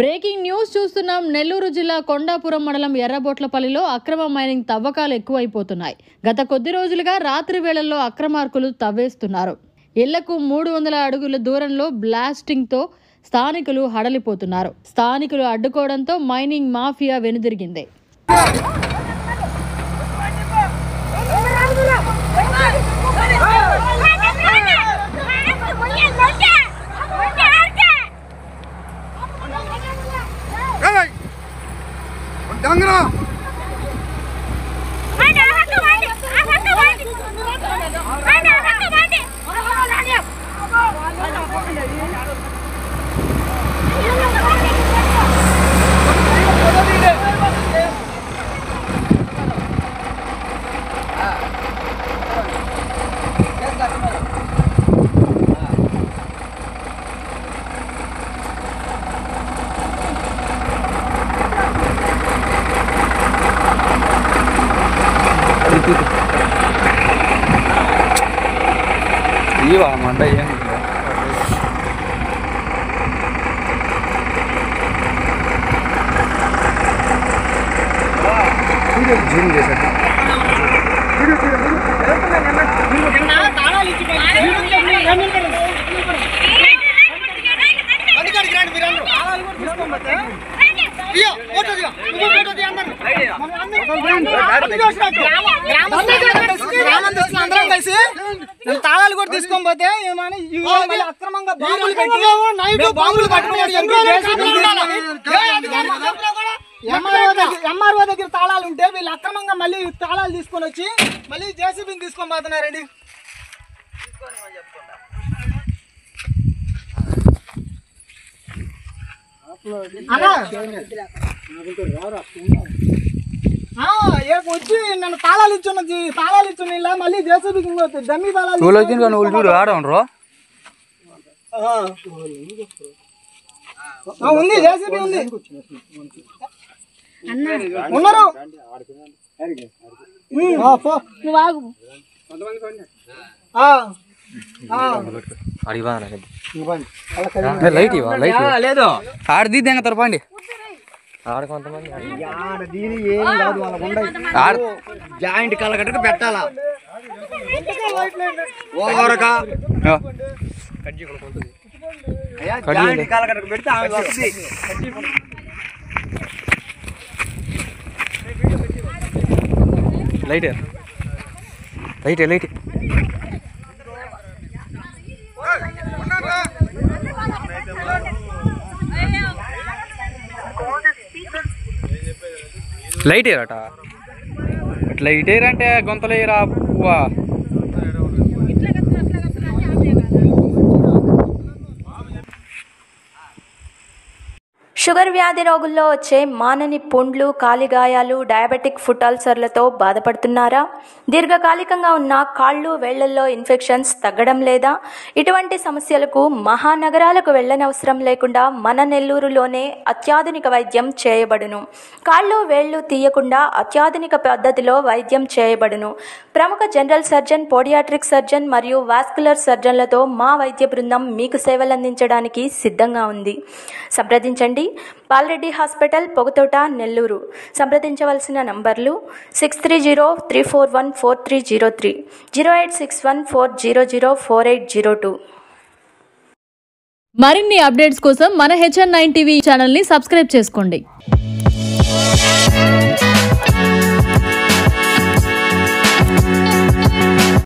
Breaking news చూస్తున్నాం. నెల్లూరు జిల్లా కొండాపురం మండలం ఎర్రబొట్లపల్లిలో అక్రమ మైనింగ్ తవ్వకాలు ఎక్కువైపోతున్నాయి. గత కొద్ది రోజులుగా రాత్రి వేళల్లో అక్రమార్కులు తవ్వేస్తున్నారు. ఇళ్లకు 300 అడుగుల దూరంలో బ్లాస్టింగ్తో స్థానికులు హడలిపోతున్నారు. స్థానికులు అడ్డుకోవడంతో మైనింగ్ మాఫియా వెనుదిరిగింది. మంట ఏం జూమ్ చేశారు. తాళాలు కూడా తీసుకొని పోతే అక్రమంగా బాంబులు ఎంఆర్ఓ దగ్గర తాళాలు ఉంటే వీళ్ళు అక్రమంగా మళ్ళీ తాళాలు తీసుకొని వచ్చి మళ్ళీ జేసీబీని తీసుకొని పోతున్నారండి. వచ్చి నన్ను తాళాలు ఇచ్చున్న ఇలా మళ్ళీ జేసీబీకి డమ్మీ తాళాలు ఆడరు ఉంది, జేసీబీ ఉంది, ఉన్నారు. లేదు ఆడది తరపండి. ఆడ కొంతమంది జాయింట్ కలగట్టుకు పెట్టాలా కలగట్టుకు పెడితే లైట్ లైట్ లైట్ లైట్ ఏరట లైట్ ఏరంటే గొంతలు ఏరా పువ్వా. షుగర్ వ్యాధి రోగుల్లో వచ్చే మానని పుండ్లు, కాలిగాయాలు, డయాబెటిక్ ఫుట్ అల్సర్లతో బాధపడుతున్నారా? దీర్ఘకాలికంగా ఉన్న కాళ్ళు, వేళ్లల్లో ఇన్ఫెక్షన్స్ తగ్గడం లేదా? ఇటువంటి సమస్యలకు మహానగరాలకు వెళ్ళనవసరం లేకుండా మన నెల్లూరులోనే అత్యాధునిక వైద్యం చేయబడును. కాళ్ళు, వేళ్లు తీయకుండా అత్యాధునిక పద్ధతిలో వైద్యం చేయబడును. ప్రముఖ జనరల్ సర్జన్, పోడియాట్రిక్ సర్జన్ మరియు వాస్కులర్ సర్జన్లతో మా వైద్య బృందం మీకు సేవలందించడానికి సిద్ధంగా ఉంది. సంప్రదించండి. పాల్రెడ్డి హాస్పిటల్, పొగతోట, నెల్లూరు. సంప్రదించవలసిన నంబర్లు 6303414303, 086140048002. మరిన్ని అప్డేట్స్ కోసం మన HN9 టీవీ ఛానల్ని సబ్స్క్రైబ్ చేసుకోండి.